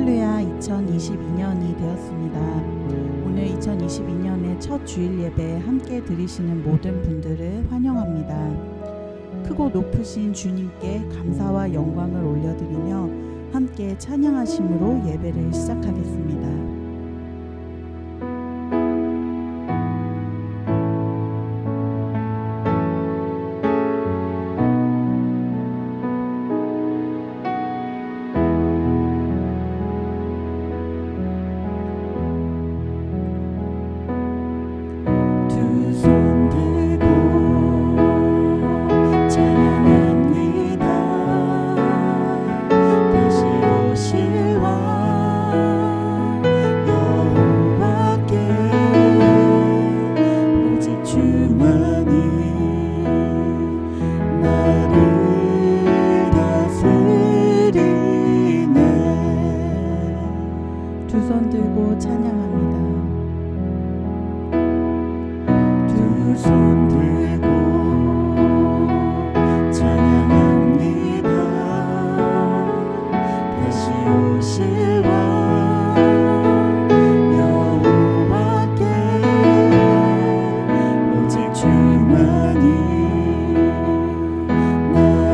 할렐루야, 2022년이 되었습니다. 오늘 2022년의 첫 주일 예배 함께 드리시는 모든 분들을 환영합니다. 크고 높으신 주님께 감사와 영광을 올려드리며 함께 찬양하심으로 예배를 시작하겠습니다. 두 손 들고 찬양합니다. 두 손 들고 찬양합니다. 다시 오실 왕 여호와께 오직 주만이 나를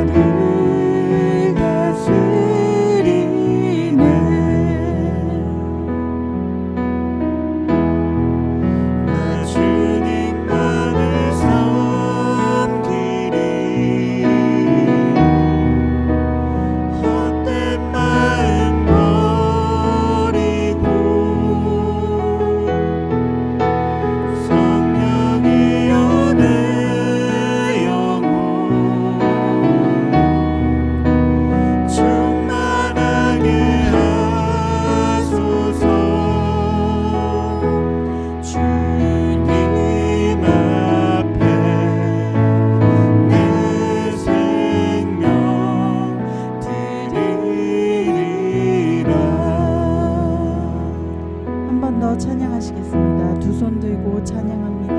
다스리네. 찬양하시겠습니다. 두 손 들고 찬양합니다.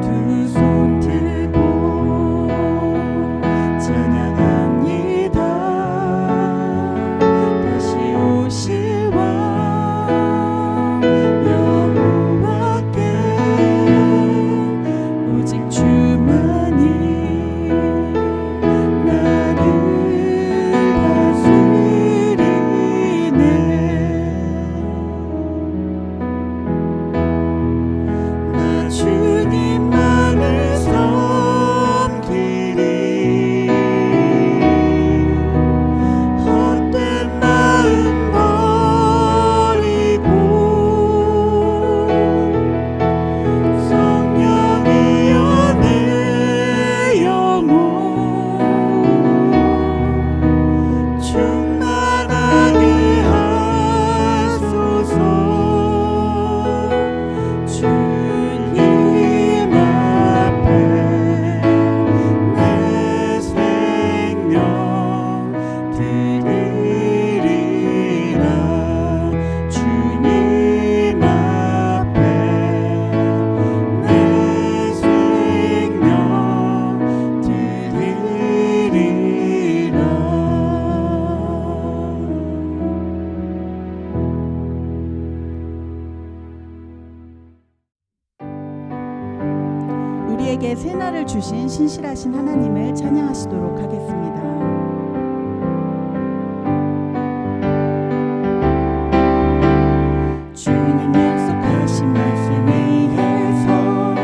두 손 들고 찬양합니다. 다시 오실 왕 여호와께 오직 주만이 나를 다스리네. 주님만을 섬기리. 헛된 마음 버리고 성령이여 내 영혼 충만하게 하소서. 우리에게 새날을 주신 신실하신 하나님을 찬양하시도록 하겠습니다. 주님 약속하신 말씀 위에서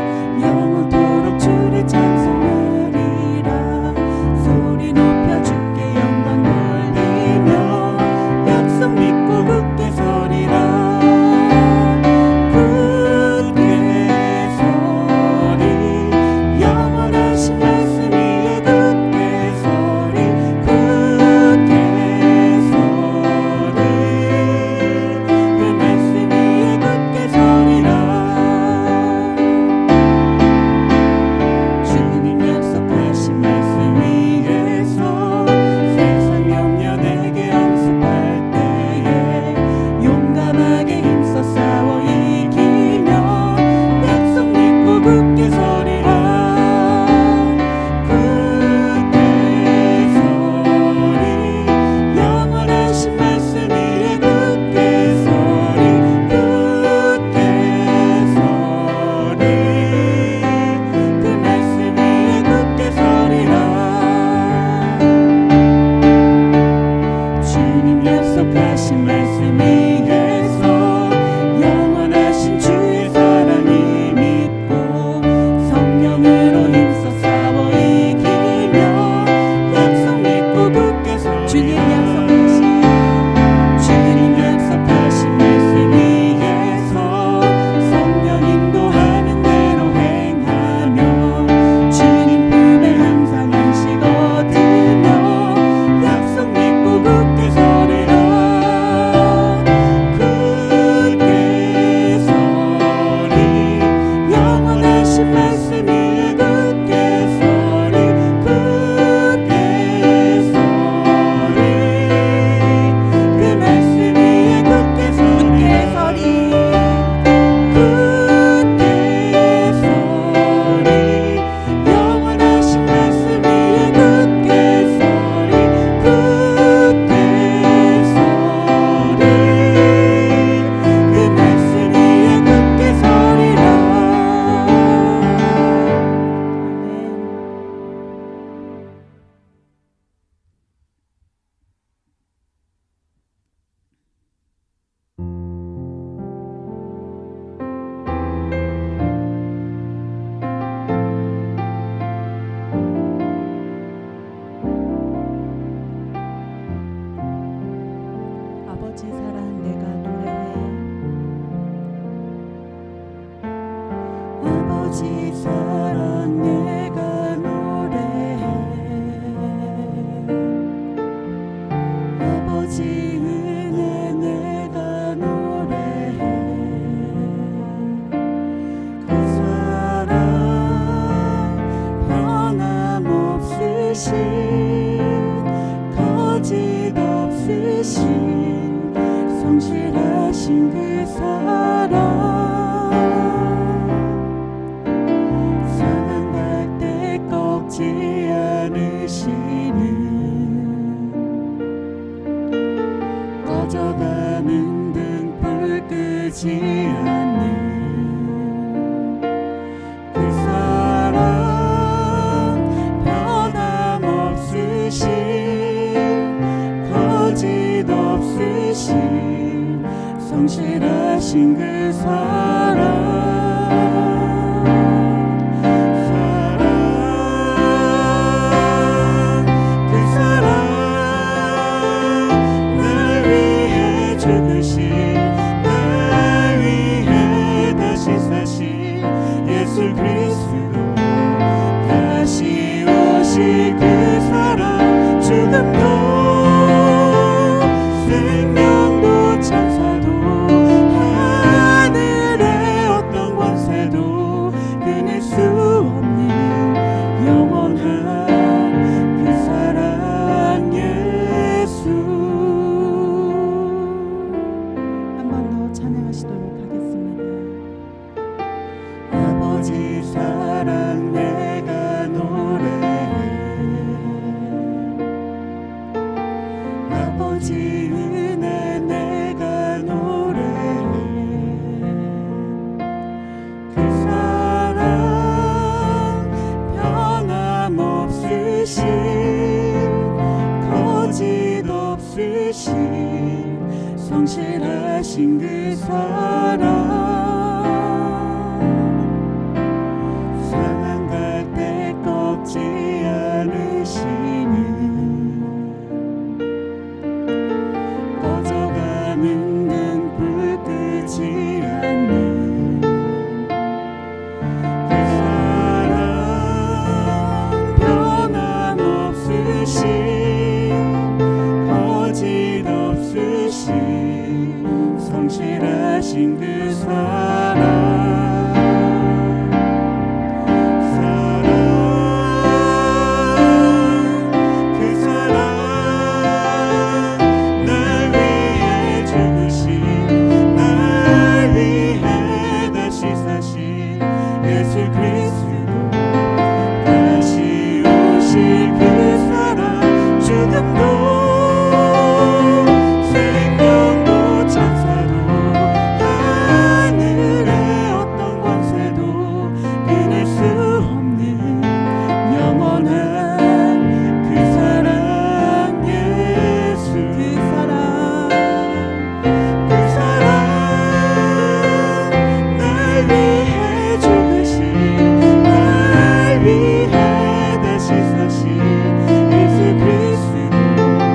영원토록 주를 찬송하리라. 소리 높여 주께 영광 돌리며 약속 믿고 굳게 서리라. 말씀 위에 굳게 서리. 죽으신 성실하신 그 사랑 상한 갈대 꺾지 않으시는 꺼져가는 등불 끄지 않는 그 사랑 변함없으신 거짓 없으신 성실하신 그 사랑 예수 그리스도 다시 오실 그 사랑 죽음도 생명도 천사도 하늘의 어떤 권세도 끊을 수 없는 영원한 그 사랑 예수 한 번 더 찬양하시도록 하겠습니다. 아버지 사랑 내가 노래해 아버지 은혜 내가 노래해 그 사랑 변함없으신 거짓 없으신 성실하신 그 사랑 꺾지 않으시는 꺼져가는 등불 끄지 않는 그 사랑 변함없으신 거짓 없으신 성실하신 그 사랑 예수 그리스도 다시 오실 그 사랑 죽음도 생명도 천사도 하늘의 어떤 권세도 끊을 수 없는 영원한 그 사랑 예수 그 사랑 날 위해 날 위해 다시 사신 예수 그리스도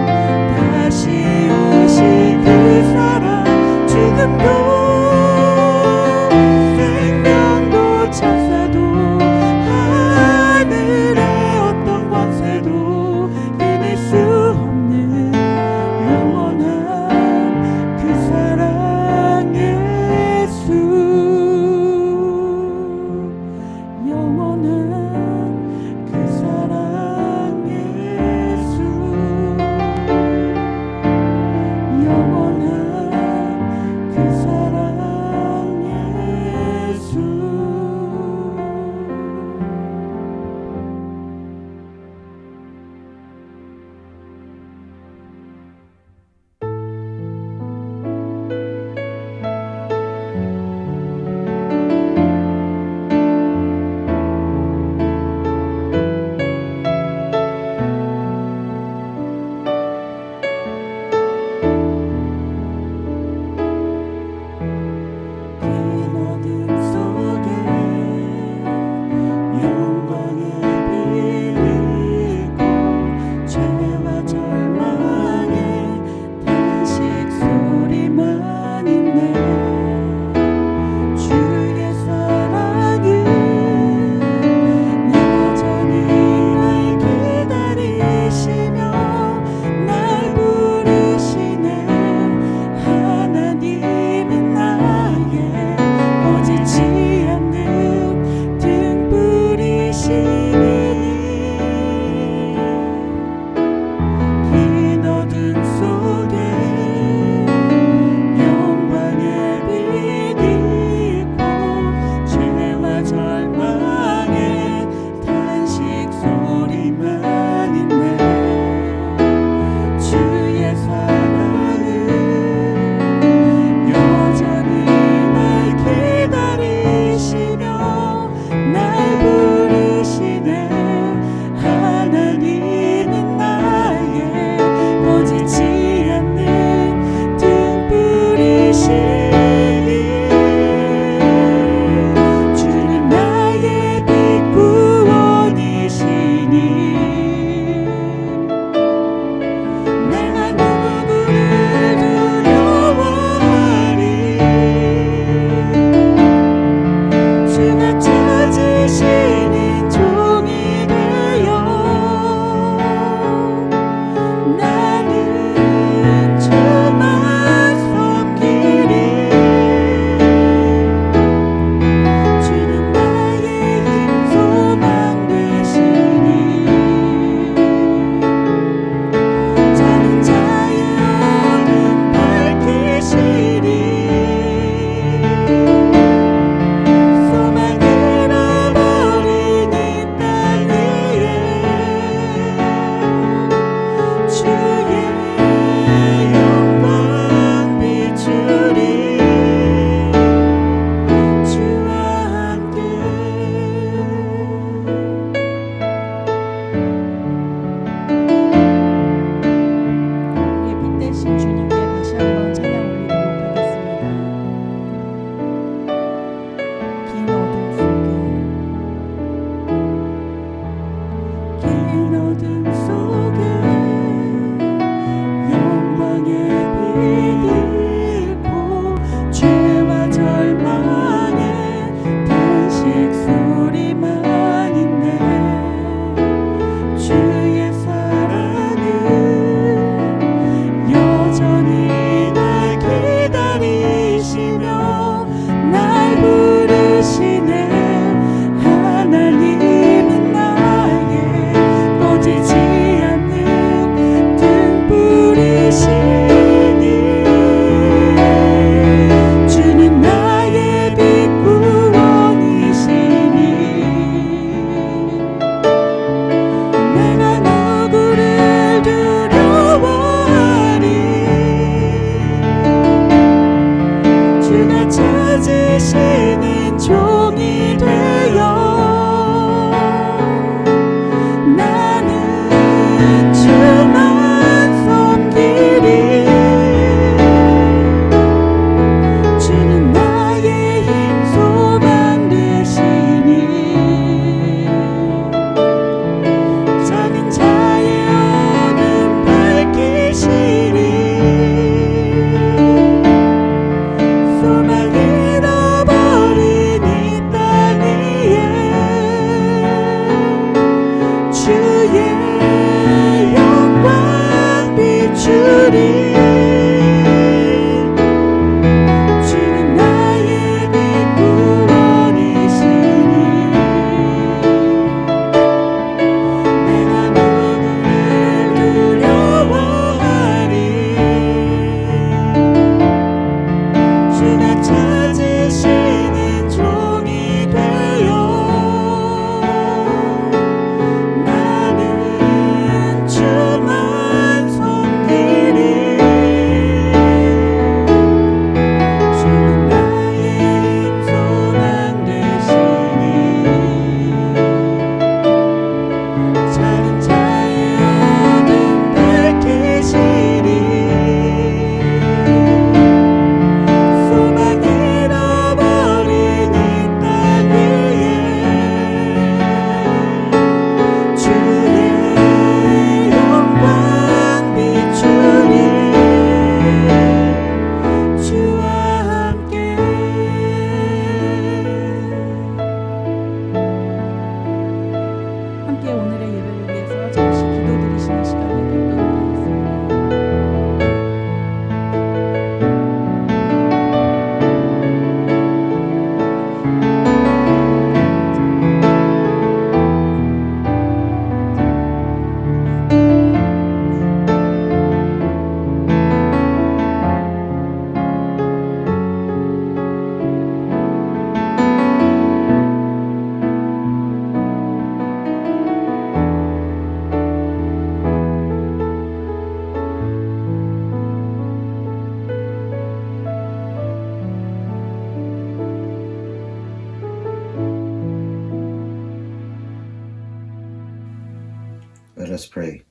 us pray.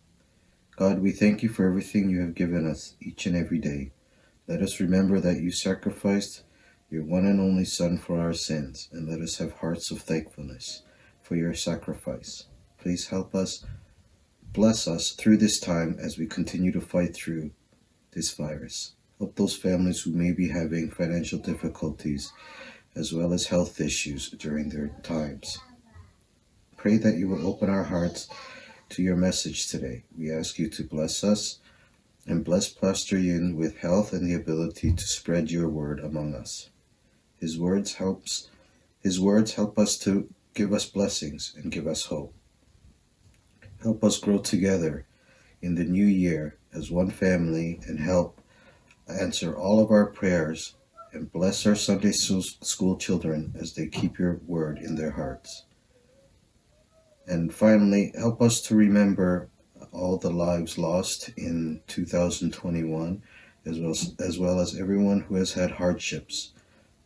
God, we thank you for everything you have given us each and every day. Let us remember that you sacrificed your one and only Son for our sins, and let us have hearts of thankfulness for your sacrifice. Please help us, bless us through this time as we continue to fight through this virus. Help those families who may be having financial difficulties as well as health issues during their times. Pray that you will open our hearts to your message today. We ask you to bless us and bless Pastor Yin with health and the ability to spread your word among us. His words help us to give us blessings and give us hope. Help us grow together in the new year as one family and help answer all of our prayers and bless our Sunday school children as they keep your word in their hearts. And finally, help us to remember all the lives lost in 2021, as well as everyone who has had hardships.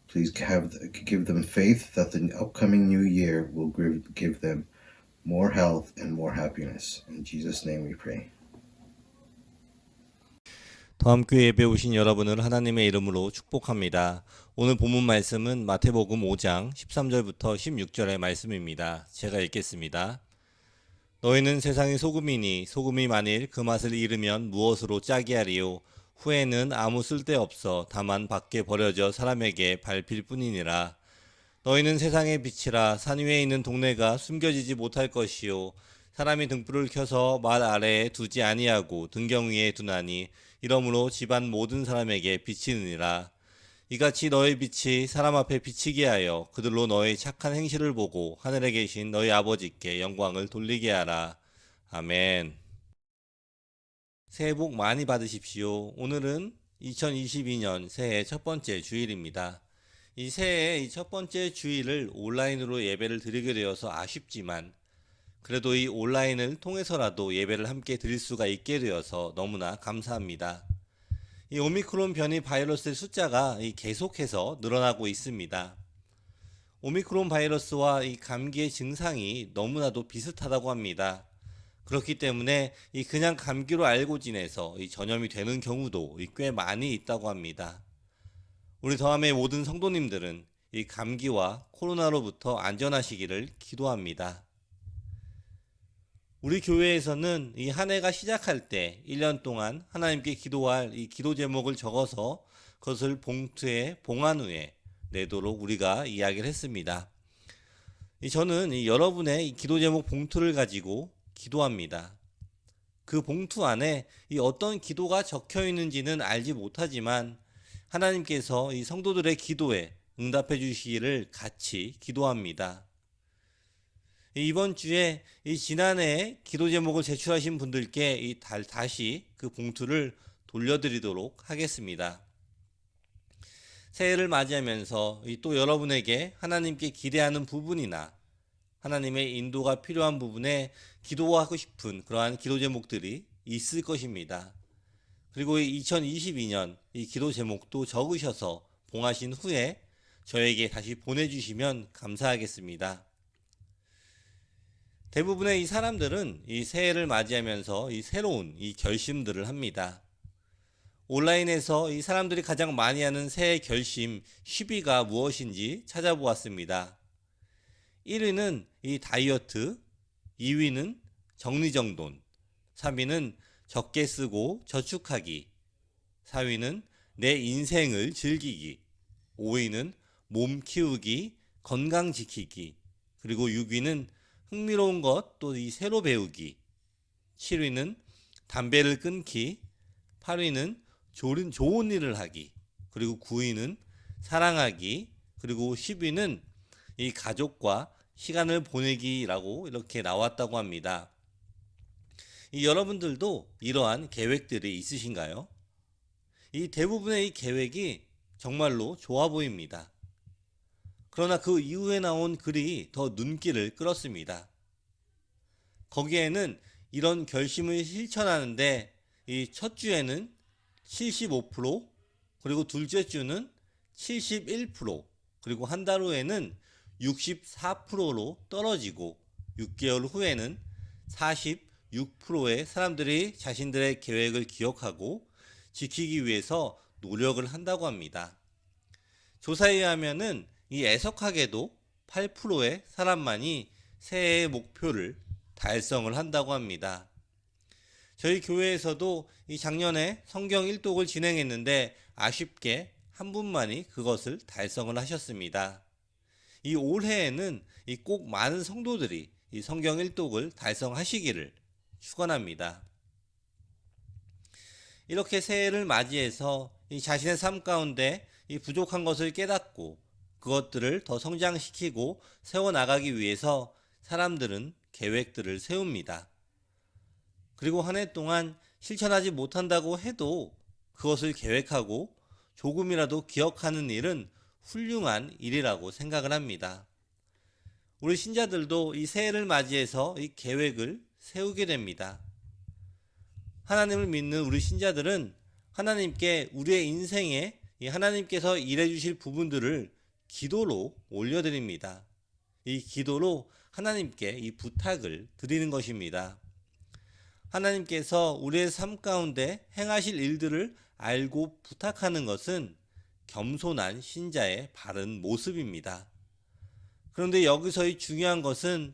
Please give them faith that the upcoming new year will give them more health and more happiness. In Jesus' name we pray. 더함교회 예배 오신 여러분을 하나님의 이름으로 축복합니다. 오늘 본문 말씀은 마태복음 5장 13절부터 16절의 말씀입니다. 제가 읽겠습니다. 너희는 세상의 소금이니 소금이 만일 그 맛을 잃으면 무엇으로 짜게 하리요? 후에는 아무 쓸데없어 다만 밖에 버려져 사람에게 밟힐 뿐이니라. 너희는 세상의 빛이라. 산 위에 있는 동네가 숨겨지지 못할 것이요. 사람이 등불을 켜서 말 아래에 두지 아니하고 등경 위에 두나니 이러므로 집안 모든 사람에게 비치느니라. 이같이 너희 빛이 사람 앞에 비치게 하여 그들로 너희 착한 행실을 보고 하늘에 계신 너희 아버지께 영광을 돌리게 하라. 아멘. 새해 복 많이 받으십시오. 오늘은 2022년 새해 첫 번째 주일입니다. 이 새해의 첫 번째 주일을 온라인으로 예배를 드리게 되어서 아쉽지만 그래도 이 온라인을 통해서라도 예배를 함께 드릴 수가 있게 되어서 너무나 감사합니다. 이 오미크론 변이 바이러스의 숫자가 계속해서 늘어나고 있습니다. 오미크론 바이러스와 이 감기의 증상이 너무나도 비슷하다고 합니다. 그렇기 때문에 이 그냥 감기로 알고 지내서 이 전염이 되는 경우도 꽤 많이 있다고 합니다. 우리 더함의 모든 성도님들은 이 감기와 코로나로부터 안전하시기를 기도합니다. 우리 교회에서는 이 한 해가 시작할 때 1년 동안 하나님께 기도할 이 기도 제목을 적어서 그것을 봉투에 봉한 후에 내도록 우리가 이야기를 했습니다. 저는 여러분의 이 기도 제목 봉투를 가지고 기도합니다. 그 봉투 안에 어떤 기도가 적혀 있는지는 알지 못하지만 하나님께서 이 성도들의 기도에 응답해 주시기를 같이 기도합니다. 이번 주에 지난해 기도 제목을 제출하신 분들께 다시 그 봉투를 돌려드리도록 하겠습니다. 새해를 맞이하면서 또 여러분에게 하나님께 기대하는 부분이나 하나님의 인도가 필요한 부분에 기도하고 싶은 그러한 기도 제목들이 있을 것입니다. 그리고 2022년 이 기도 제목도 적으셔서 봉하신 후에 저에게 다시 보내주시면 감사하겠습니다. 대부분의 이 사람들은 이 새해를 맞이하면서 새로운 결심들을 합니다. 온라인에서 이 사람들이 가장 많이 하는 새해 결심 10위가 무엇인지 찾아보았습니다. 1위는 다이어트, 2위는 정리정돈, 3위는 적게 쓰고 저축하기, 4위는 내 인생을 즐기기, 5위는 몸 키우기, 건강 지키기, 그리고 6위는 흥미로운 것 또 새로 배우기, 7위는 담배를 끊기, 8위는 좋은 일을 하기, 그리고 9위는 사랑하기, 그리고 10위는 이 가족과 시간을 보내기라고 이렇게 나왔다고 합니다. 여러분들도 이러한 계획들이 있으신가요? 대부분의 이 계획이 정말로 좋아 보입니다. 그러나 그 이후에 나온 글이 더 눈길을 끌었습니다. 거기에는 이런 결심을 실천하는데 이 첫 주에는 75%, 그리고 둘째 주는 71%, 그리고 한 달 후에는 64%로 떨어지고 6개월 후에는 6%의 사람들이 자신들의 계획을 기억하고 지키기 위해서 노력을 한다고 합니다. 조사에 의하면은 이 애석하게도 8%의 사람만이 새해의 목표를 달성을 한다고 합니다. 저희 교회에서도 이 작년에 성경 일독을 진행했는데 아쉽게 한 분만이 그것을 달성을 하셨습니다. 이 올해에는 꼭 많은 성도들이 이 성경 일독을 달성하시기를 축원합니다. 이렇게 새해를 맞이해서 이 자신의 삶 가운데 이 부족한 것을 깨닫고 그것들을 더 성장시키고 세워나가기 위해서 사람들은 계획들을 세웁니다. 그리고 한 해 동안 실천하지 못한다고 해도 그것을 계획하고 조금이라도 기억하는 일은 훌륭한 일이라고 생각을 합니다. 우리 신자들도 이 새해를 맞이해서 이 계획을 세우게 됩니다. 하나님을 믿는 우리 신자들은 하나님께 우리의 인생에 이 하나님께서 일해 주실 부분들을 기도로 올려드립니다. 이 기도로 하나님께 이 부탁을 드리는 것입니다. 하나님께서 우리의 삶 가운데 행하실 일들을 알고 부탁하는 것은 겸손한 신자의 바른 모습입니다. 그런데 여기서의 중요한 것은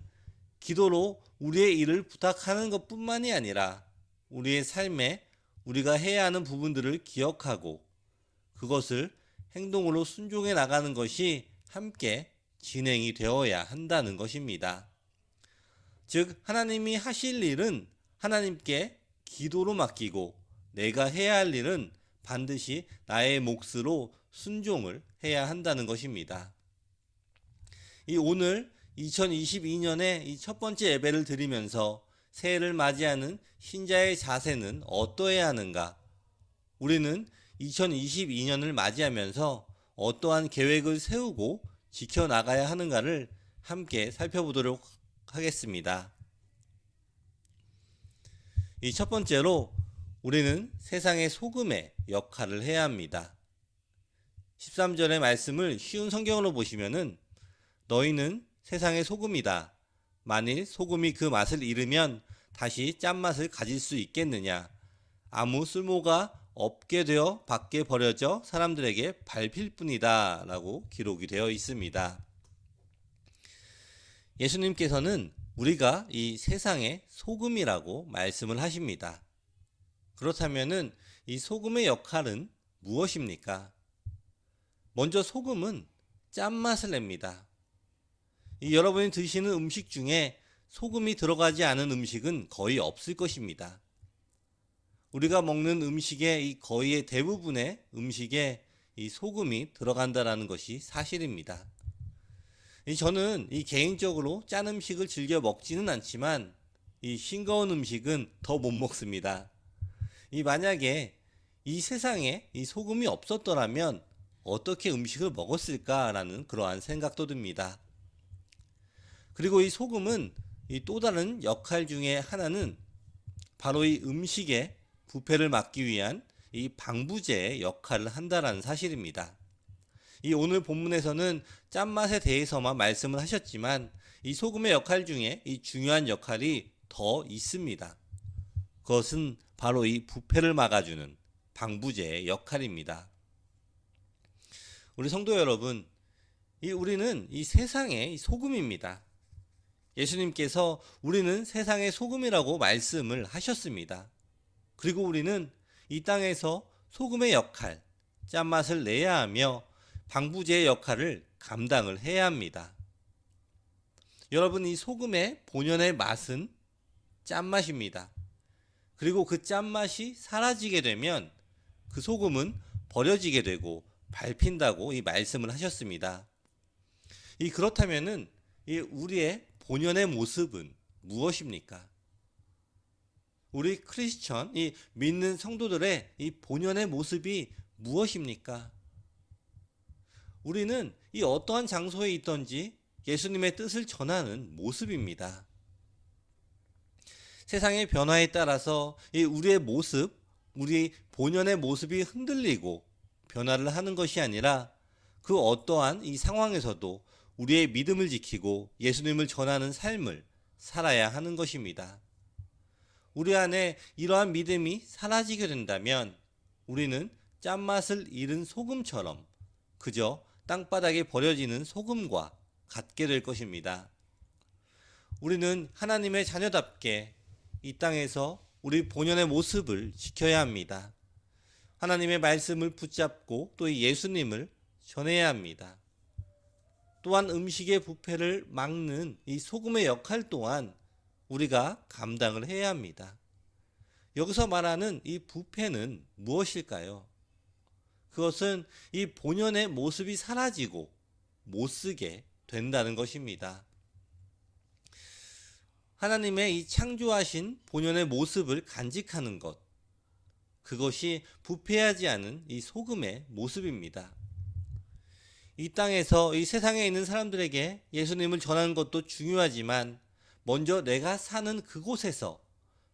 기도로 우리의 일을 부탁하는 것뿐만이 아니라 우리의 삶에 우리가 해야 하는 부분들을 기억하고 그것을 행동으로 순종해 나가는 것이 함께 진행이 되어야 한다는 것입니다. 즉 하나님이 하실 일은 하나님께 기도로 맡기고 내가 해야 할 일은 반드시 나의 몫으로 순종을 해야 한다는 것입니다. 이 오늘 2022년의 이 첫 번째 예배를 드리면서 새해를 맞이하는 신자의 자세는 어떠해야 하는가? 우리는 2022년을 맞이하면서 어떠한 계획을 세우고 지켜나가야 하는가를 함께 살펴보도록 하겠습니다. 이 첫 번째로 우리는 세상의 소금의 역할을 해야 합니다. 13절의 말씀을 쉬운 성경으로 보시면은 너희는 세상의 소금이다. 만일 소금이 그 맛을 잃으면 다시 짠맛을 가질 수 있겠느냐. 아무 쓸모가 없게 되어 밖에 버려져 사람들에게 밟힐 뿐이다 라고 기록이 되어 있습니다. 예수님께서는 우리가 이 세상의 소금이라고 말씀을 하십니다. 그렇다면은 이 소금의 역할은 무엇입니까? 먼저 소금은 짠맛을 냅니다. 여러분이 드시는 음식 중에 소금이 들어가지 않은 음식은 거의 없을 것입니다. 우리가 먹는 음식의 이 거의 대부분의 음식에 이 소금이 들어간다라는 것이 사실입니다. 저는 이 개인적으로 짠 음식을 즐겨 먹지는 않지만 이 싱거운 음식은 더 못 먹습니다. 만약에 이 세상에 이 소금이 없었더라면 어떻게 음식을 먹었을까라는 그러한 생각도 듭니다. 그리고 이 소금은 또 다른 역할 중에 하나는 바로 이 음식의 부패를 막기 위한 이 방부제의 역할을 한다라는 사실입니다. 오늘 본문에서는 짠맛에 대해서만 말씀을 하셨지만 이 소금의 역할 중에 이 중요한 역할이 더 있습니다. 그것은 바로 이 부패를 막아주는 방부제의 역할입니다. 우리 성도 여러분, 우리는 이 세상의 소금입니다. 예수님께서 우리는 세상의 소금이라고 말씀을 하셨습니다. 그리고 우리는 이 땅에서 소금의 역할, 짠맛을 내야 하며 방부제의 역할을 감당을 해야 합니다. 여러분, 이 소금의 본연의 맛은 짠맛입니다. 그리고 그 짠맛이 사라지게 되면 그 소금은 버려지게 되고 밟힌다고 이 말씀을 하셨습니다. 그렇다면은 우리의 본연의 모습은 무엇입니까? 우리 크리스천, 믿는 성도들의 이 본연의 모습이 무엇입니까? 우리는 어떠한 장소에 있든지 예수님의 뜻을 전하는 모습입니다. 세상의 변화에 따라서 우리의 모습, 우리 본연의 모습이 흔들리고 변화를 하는 것이 아니라 그 어떠한 이 상황에서도 우리의 믿음을 지키고 예수님을 전하는 삶을 살아야 하는 것입니다. 우리 안에 이러한 믿음이 사라지게 된다면 우리는 짠맛을 잃은 소금처럼 그저 땅바닥에 버려지는 소금과 같게 될 것입니다. 우리는 하나님의 자녀답게 이 땅에서 우리 본연의 모습을 지켜야 합니다. 하나님의 말씀을 붙잡고 또 예수님을 전해야 합니다. 또한 음식의 부패를 막는 이 소금의 역할 또한 우리가 감당을 해야 합니다. 여기서 말하는 이 부패는 무엇일까요? 그것은 이 본연의 모습이 사라지고 못쓰게 된다는 것입니다. 하나님의 이 창조하신 본연의 모습을 간직하는 것, 그것이 부패하지 않은 이 소금의 모습입니다. 이 땅에서 이 세상에 있는 사람들에게 예수님을 전하는 것도 중요하지만 먼저 내가 사는 그곳에서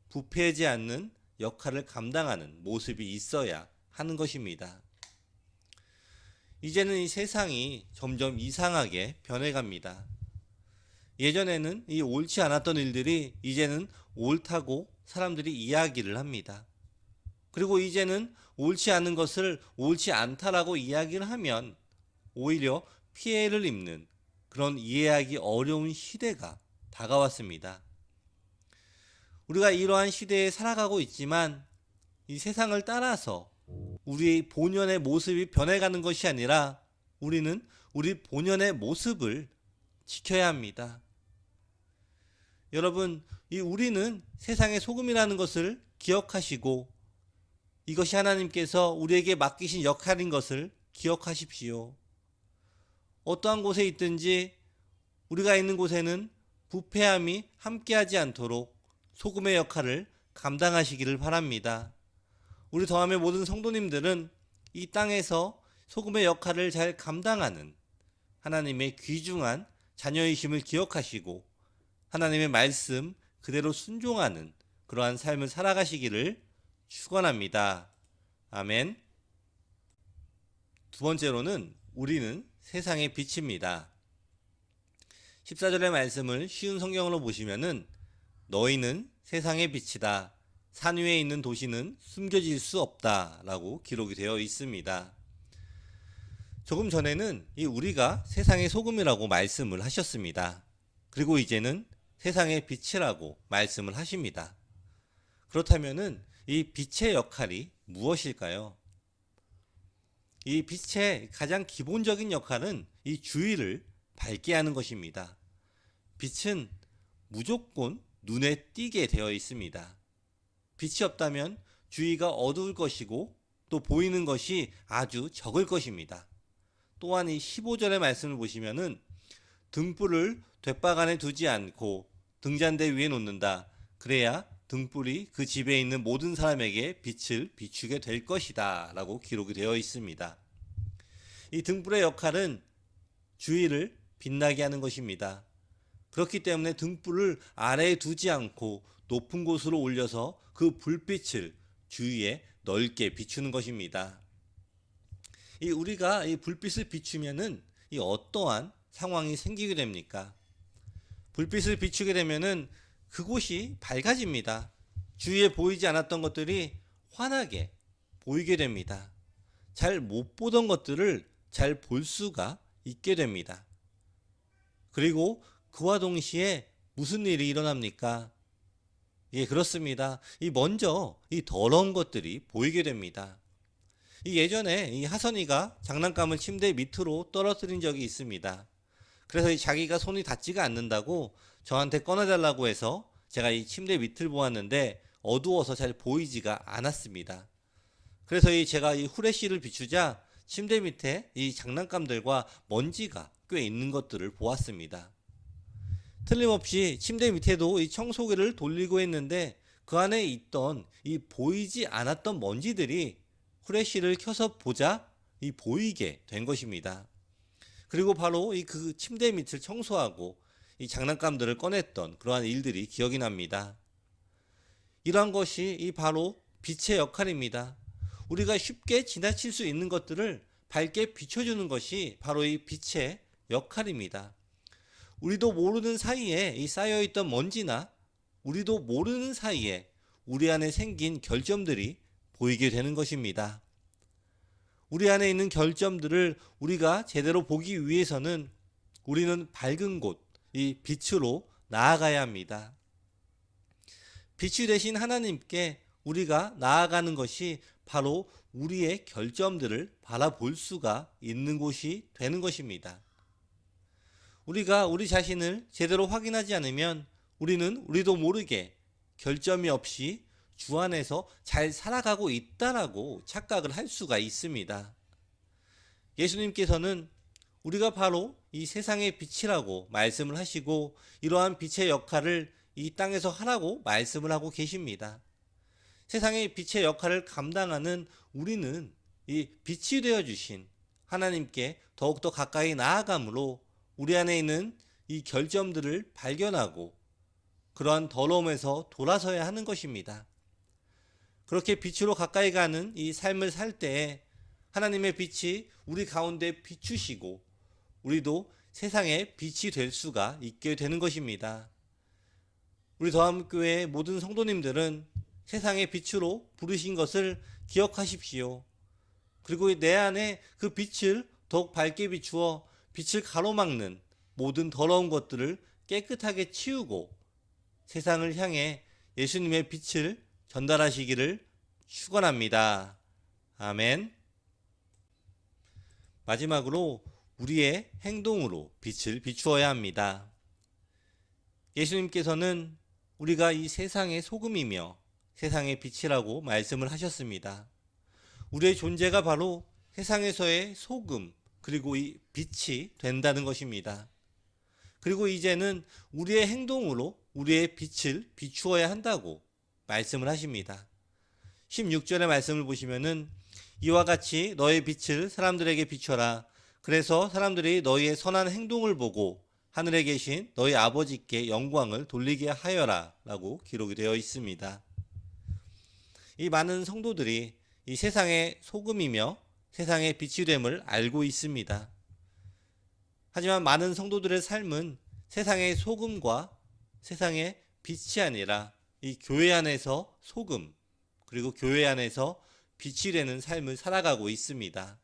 부패하지 않는 역할을 감당하는 모습이 있어야 하는 것입니다. 이제는 이 세상이 점점 이상하게 변해갑니다. 예전에는 이 옳지 않았던 일들이 이제는 옳다고 사람들이 이야기를 합니다. 그리고 이제는 옳지 않은 것을 옳지 않다라고 이야기를 하면 오히려 피해를 입는 그런 이해하기 어려운 시대가 다가왔습니다. 우리가 이러한 시대에 살아가고 있지만 이 세상을 따라서 우리의 본연의 모습이 변해가는 것이 아니라 우리는 우리 본연의 모습을 지켜야 합니다. 여러분, 우리는 세상의 소금이라는 것을 기억하시고 이것이 하나님께서 우리에게 맡기신 역할인 것을 기억하십시오. 어떠한 곳에 있든지 우리가 있는 곳에는 부패함이 함께하지 않도록 소금의 역할을 감당하시기를 바랍니다. 우리 더함의 모든 성도님들은 이 땅에서 소금의 역할을 잘 감당하는 하나님의 귀중한 자녀이심을 기억하시고 하나님의 말씀 그대로 순종하는 그러한 삶을 살아가시기를 축원합니다. 아멘. 두 번째로는 우리는 세상의 빛입니다. 14절의 말씀을 쉬운 성경으로 보시면은 너희는 세상의 빛이다. 산 위에 있는 도시는 숨겨질 수 없다 라고 기록이 되어 있습니다. 조금 전에는 우리가 세상의 소금이라고 말씀을 하셨습니다. 그리고 이제는 세상의 빛이라고 말씀을 하십니다. 그렇다면은 이 빛의 역할이 무엇일까요? 이 빛의 가장 기본적인 역할은 이 주위를 밝게 하는 것입니다. 빛은 무조건 눈에 띄게 되어 있습니다. 빛이 없다면 주위가 어두울 것이고 또 보이는 것이 아주 적을 것입니다. 또한 이 15절의 말씀을 보시면은 등불을 돛박 안에 두지 않고 등잔대 위에 놓는다. 그래야 등불이 그 집에 있는 모든 사람에게 빛을 비추게 될 것이다 라고 기록이 되어 있습니다. 이 등불의 역할은 주위를 빛나게 하는 것입니다. 그렇기 때문에 등불을 아래에 두지 않고 높은 곳으로 올려서 그 불빛을 주위에 넓게 비추는 것입니다. 우리가 이 불빛을 비추면은 어떠한 상황이 생기게 됩니까? 불빛을 비추게 되면은 그곳이 밝아집니다. 주위에 보이지 않았던 것들이 환하게 보이게 됩니다. 잘 못 보던 것들을 잘 볼 수가 있게 됩니다. 그리고 그와 동시에 무슨 일이 일어납니까? 예, 그렇습니다. 먼저 더러운 것들이 보이게 됩니다. 예전에 하선이가 장난감을 침대 밑으로 떨어뜨린 적이 있습니다. 그래서 자기가 손이 닿지가 않는다고 저한테 꺼내달라고 해서 제가 이 침대 밑을 보았는데 어두워서 잘 보이지가 않았습니다. 그래서 제가 후레쉬를 비추자 침대 밑에 이 장난감들과 먼지가 꽤 있는 것들을 보았습니다. 틀림없이 침대 밑에도 이 청소기를 돌리고 했는데 그 안에 있던 보이지 않았던 먼지들이 후레쉬를 켜서 보자 보이게 된 것입니다. 그리고 바로 그 침대 밑을 청소하고 이 장난감들을 꺼냈던 그러한 일들이 기억이 납니다. 이러한 것이 바로 빛의 역할입니다. 우리가 쉽게 지나칠 수 있는 것들을 밝게 비춰주는 것이 바로 이 빛의 역할입니다. 우리도 모르는 사이에 쌓여있던 먼지나 우리도 모르는 사이에 우리 안에 생긴 결점들이 보이게 되는 것입니다. 우리 안에 있는 결점들을 우리가 제대로 보기 위해서는 우리는 밝은 곳, 이 빛으로 나아가야 합니다. 빛이 되신 하나님께 우리가 나아가는 것이 바로 우리의 결점들을 바라볼 수가 있는 곳이 되는 것입니다. 우리가 우리 자신을 제대로 확인하지 않으면 우리는 우리도 모르게 결점이 없이 주 안에서 잘 살아가고 있다라고 착각을 할 수가 있습니다. 예수님께서는 우리가 바로 이 세상의 빛이라고 말씀을 하시고 이러한 빛의 역할을 이 땅에서 하라고 말씀을 하고 계십니다. 세상의 빛의 역할을 감당하는 우리는 이 빛이 되어 주신 하나님께 더욱더 가까이 나아감으로 우리 안에 있는 이 결점들을 발견하고 그러한 더러움에서 돌아서야 하는 것입니다. 그렇게 빛으로 가까이 가는 이 삶을 살 때에 하나님의 빛이 우리 가운데 비추시고 우리도 세상의 빛이 될 수가 있게 되는 것입니다. 우리 더함교회 모든 성도님들은 세상의 빛으로 부르신 것을 기억하십시오. 그리고 내 안에 그 빛을 더욱 밝게 비추어 빛을 가로막는 모든 더러운 것들을 깨끗하게 치우고 세상을 향해 예수님의 빛을 전달하시기를 축원합니다. 아멘. 마지막으로 우리의 행동으로 빛을 비추어야 합니다. 예수님께서는 우리가 이 세상의 소금이며 세상의 빛이라고 말씀을 하셨습니다. 우리의 존재가 바로 세상에서의 소금 그리고 이 빛이 된다는 것입니다. 그리고 이제는 우리의 행동으로 우리의 빛을 비추어야 한다고 말씀을 하십니다. 16절의 말씀을 보시면은 이와 같이 너의 빛을 사람들에게 비춰라. 그래서 사람들이 너희의 선한 행동을 보고 하늘에 계신 너희 아버지께 영광을 돌리게 하여라 라고 기록이 되어 있습니다. 이 많은 성도들이 이 세상의 소금이며 세상의 빛이 됨을 알고 있습니다. 하지만 많은 성도들의 삶은 세상의 소금과 세상의 빛이 아니라 이 교회 안에서 소금 그리고 교회 안에서 빛이 되는 삶을 살아가고 있습니다.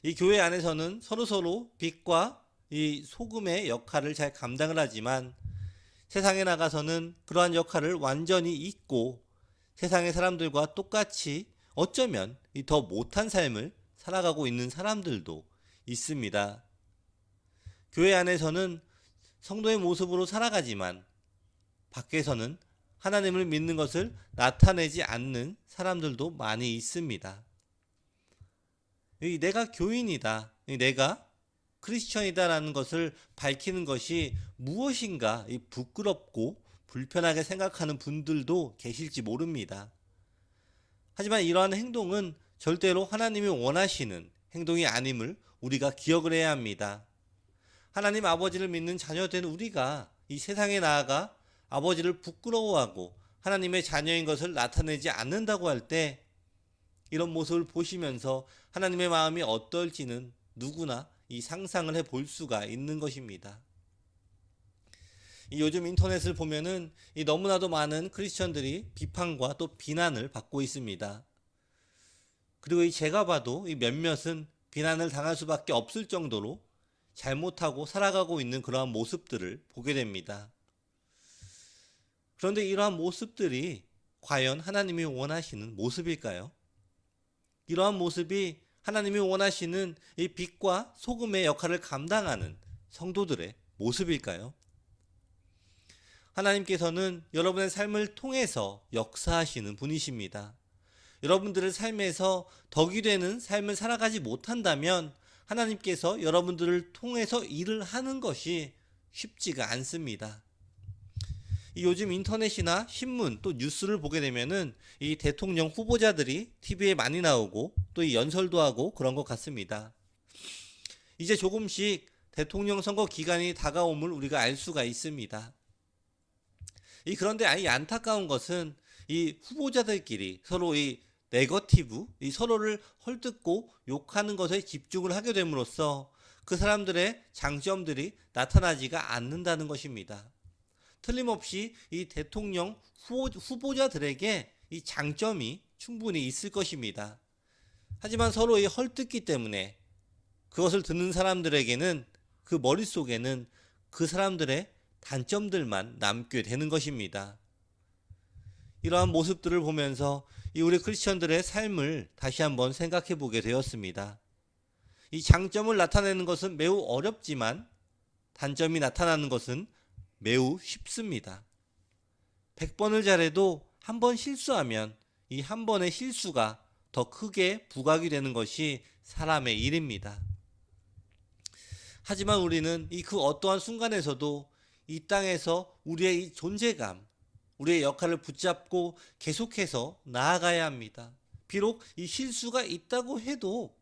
이 교회 안에서는 서로 빛과 이 소금의 역할을 잘 감당을 하지만 세상에 나가서는 그러한 역할을 완전히 잊고 세상의 사람들과 똑같이 어쩌면 더 못한 삶을 살아가고 있는 사람들도 있습니다. 교회 안에서는 성도의 모습으로 살아가지만 밖에서는 하나님을 믿는 것을 나타내지 않는 사람들도 많이 있습니다. 내가 교인이다, 내가 크리스천이다라는 것을 밝히는 것이 무엇인가 부끄럽고 불편하게 생각하는 분들도 계실지 모릅니다. 하지만 이러한 행동은 절대로 하나님이 원하시는 행동이 아님을 우리가 기억을 해야 합니다. 하나님 아버지를 믿는 자녀된 우리가 이 세상에 나아가 아버지를 부끄러워하고 하나님의 자녀인 것을 나타내지 않는다고 할 때 이런 모습을 보시면서 하나님의 마음이 어떨지는 누구나 이 상상을 해볼 수가 있는 것입니다. 요즘 인터넷을 보면은 너무나도 많은 크리스천들이 비판과 또 비난을 받고 있습니다. 그리고 제가 봐도 몇몇은 비난을 당할 수밖에 없을 정도로 잘못하고 살아가고 있는 그러한 모습들을 보게 됩니다. 그런데 이러한 모습들이 과연 하나님이 원하시는 모습일까요? 이러한 모습이 하나님이 원하시는 이 빛과 소금의 역할을 감당하는 성도들의 모습일까요? 하나님께서는 여러분의 삶을 통해서 역사하시는 분이십니다. 여러분들의 삶에서 덕이 되는 삶을 살아가지 못한다면 하나님께서 여러분들을 통해서 일을 하는 것이 쉽지가 않습니다. 요즘 인터넷이나 신문 또 뉴스를 보게 되면은 이 대통령 후보자들이 TV에 많이 나오고 또 이 연설도 하고 그런 것 같습니다. 이제 조금씩 대통령 선거 기간이 다가옴을 우리가 알 수가 있습니다. 그런데 안타까운 것은 이 후보자들끼리 서로 이 네거티브, 서로를 헐뜯고 욕하는 것에 집중을 하게 됨으로써 그 사람들의 장점들이 나타나지가 않는다는 것입니다. 틀림없이 이 대통령 후보자들에게 이 장점이 충분히 있을 것입니다. 하지만 서로의 헐뜯기 때문에 그것을 듣는 사람들에게는 그 머릿속에는 그 사람들의 단점들만 남게 되는 것입니다. 이러한 모습들을 보면서 이 우리 크리스천들의 삶을 다시 한번 생각해 보게 되었습니다. 이 장점을 나타내는 것은 매우 어렵지만 단점이 나타나는 것은 매우 쉽습니다. 100번을 잘해도 한 번 실수하면 이 한 번의 실수가 더 크게 부각이 되는 것이 사람의 일입니다. 하지만 우리는 이 그 어떠한 순간에서도 이 땅에서 우리의 이 존재감, 우리의 역할을 붙잡고 계속해서 나아가야 합니다. 비록 이 실수가 있다고 해도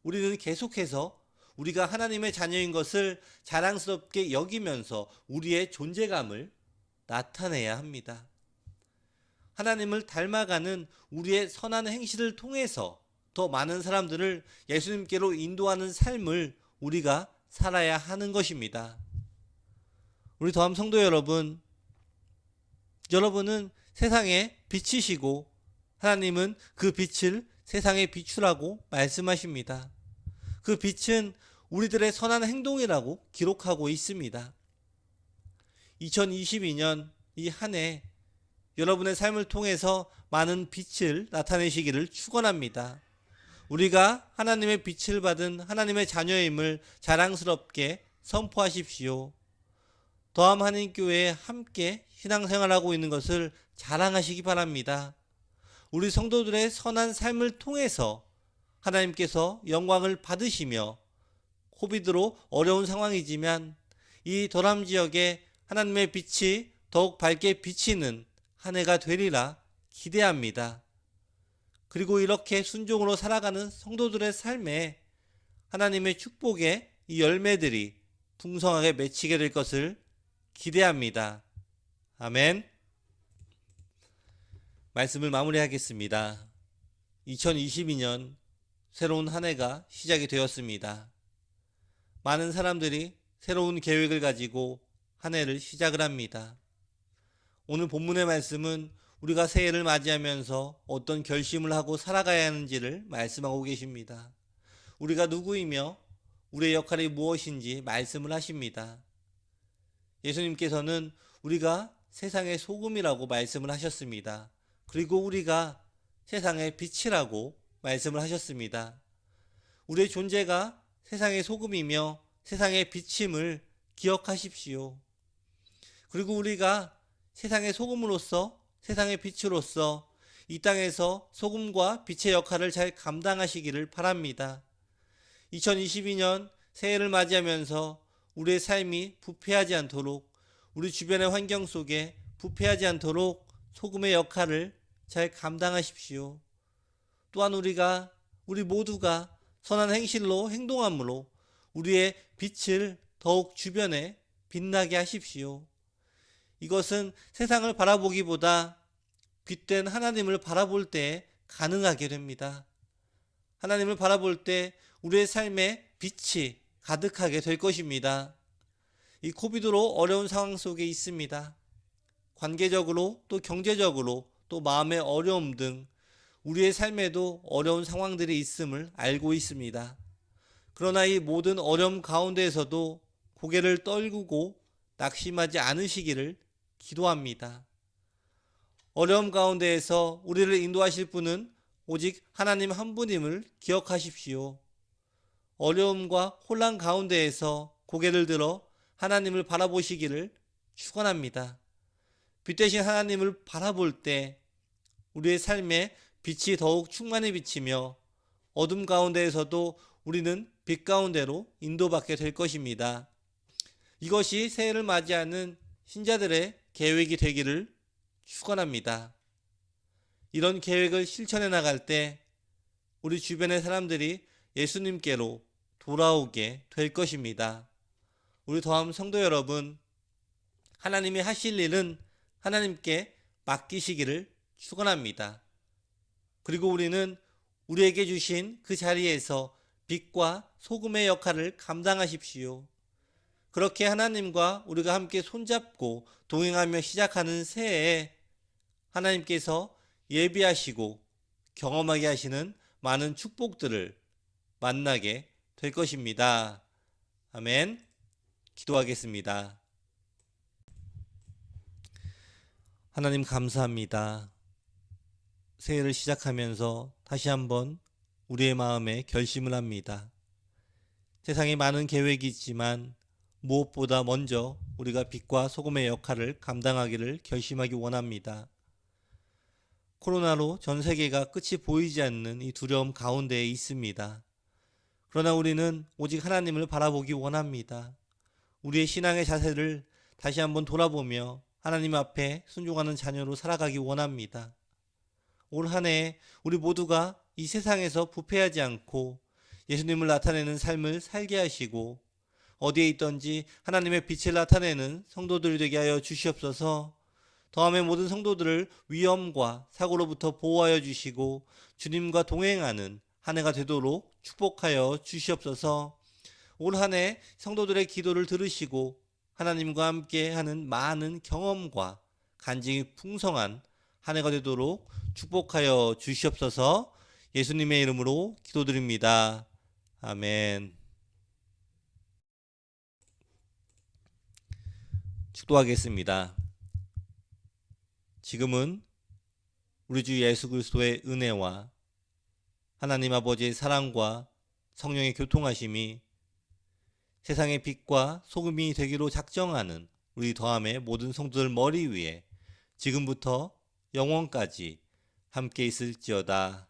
우리는 계속해서 우리가 하나님의 자녀인 것을 자랑스럽게 여기면서 우리의 존재감을 나타내야 합니다. 하나님을 닮아가는 우리의 선한 행실을 통해서 더 많은 사람들을 예수님께로 인도하는 삶을 우리가 살아야 하는 것입니다. 우리 더함 성도 여러분, 여러분은 세상의 빛이시고 하나님은 그 빛을 세상에 비추라고 말씀하십니다. 그 빛은 우리들의 선한 행동이라고 기록하고 있습니다. 2022년 이 한 해 여러분의 삶을 통해서 많은 빛을 나타내시기를 축원합니다. 우리가 하나님의 빛을 받은 하나님의 자녀임을 자랑스럽게 선포하십시오. 더함 한인교회에 함께 신앙생활하고 있는 것을 자랑하시기 바랍니다. 우리 성도들의 선한 삶을 통해서 하나님께서 영광을 받으시며 코비드로 어려운 상황이지만 이 더람 지역에 하나님의 빛이 더욱 밝게 비치는 한 해가 되리라 기대합니다. 그리고 이렇게 순종으로 살아가는 성도들의 삶에 하나님의 축복의 이 열매들이 풍성하게 맺히게 될 것을 기대합니다. 아멘. 말씀을 마무리하겠습니다. 2022년 새로운 한 해가 시작이 되었습니다. 많은 사람들이 새로운 계획을 가지고 한 해를 시작을 합니다. 오늘 본문의 말씀은 우리가 새해를 맞이하면서 어떤 결심을 하고 살아가야 하는지를 말씀하고 계십니다. 우리가 누구이며 우리의 역할이 무엇인지 말씀을 하십니다. 예수님께서는 우리가 세상의 소금이라고 말씀을 하셨습니다. 그리고 우리가 세상의 빛이라고 말씀을 하셨습니다. 우리의 존재가 세상의 소금이며 세상의 빛임을 기억하십시오. 그리고 우리가 세상의 소금으로서 세상의 빛으로서 이 땅에서 소금과 빛의 역할을 잘 감당하시기를 바랍니다. 2022년 새해를 맞이하면서 우리의 삶이 부패하지 않도록 우리 주변의 환경 속에 부패하지 않도록 소금의 역할을 잘 감당하십시오. 또한 우리 모두가 선한 행실로 행동함으로 우리의 빛을 더욱 주변에 빛나게 하십시오. 이것은 세상을 바라보기보다 빛된 하나님을 바라볼 때 가능하게 됩니다. 하나님을 바라볼 때 우리의 삶에 빛이 가득하게 될 것입니다. 이 코비드로 어려운 상황 속에 있습니다. 관계적으로 또 경제적으로 또 마음의 어려움 등 우리의 삶에도 어려운 상황들이 있음을 알고 있습니다. 그러나 이 모든 어려움 가운데에서도 고개를 떨구고 낙심하지 않으시기를 기도합니다. 어려움 가운데에서 우리를 인도하실 분은 오직 하나님 한 분임을 기억하십시오. 어려움과 혼란 가운데에서 고개를 들어 하나님을 바라보시기를 축원합니다. 빛 대신 하나님을 바라볼 때 우리의 삶에 빛이 더욱 충만히 비치며 어둠 가운데에서도 우리는 빛 가운데로 인도받게 될 것입니다. 이것이 새해를 맞이하는 신자들의 계획이 되기를 축원합니다. 이런 계획을 실천해 나갈 때 우리 주변의 사람들이 예수님께로 돌아오게 될 것입니다. 우리 더함 성도 여러분, 하나님이 하실 일은 하나님께 맡기시기를 축원합니다. 그리고 우리는 우리에게 주신 그 자리에서 빛과 소금의 역할을 감당하십시오. 그렇게 하나님과 우리가 함께 손잡고 동행하며 시작하는 새해에 하나님께서 예비하시고 경험하게 하시는 많은 축복들을 만나게 될 것입니다. 아멘. 기도하겠습니다. 하나님 감사합니다. 새해를 시작하면서 다시 한번 우리의 마음에 결심을 합니다. 세상에 많은 계획이 있지만 무엇보다 먼저 우리가 빛과 소금의 역할을 감당하기를 결심하기 원합니다. 코로나로 전 세계가 끝이 보이지 않는 이 두려움 가운데에 있습니다. 그러나 우리는 오직 하나님을 바라보기 원합니다. 우리의 신앙의 자세를 다시 한번 돌아보며 하나님 앞에 순종하는 자녀로 살아가기 원합니다. 올 한 해 우리 모두가 이 세상에서 부패하지 않고 예수님을 나타내는 삶을 살게 하시고 어디에 있든지 하나님의 빛을 나타내는 성도들이 되게 하여 주시옵소서. 더함의 모든 성도들을 위험과 사고로부터 보호하여 주시고 주님과 동행하는 한 해가 되도록 축복하여 주시옵소서. 올 한 해 성도들의 기도를 들으시고 하나님과 함께하는 많은 경험과 간증이 풍성한 한 해가 되도록 축복하여 주시옵소서. 예수님의 이름으로 기도드립니다. 아멘. 축도하겠습니다. 지금은 우리 주 예수 그리스도의 은혜와 하나님 아버지의 사랑과 성령의 교통하심이 세상의 빛과 소금이 되기로 작정하는 우리 더함의 모든 성도들 머리 위에 지금부터 영원까지 함께 있을지어다.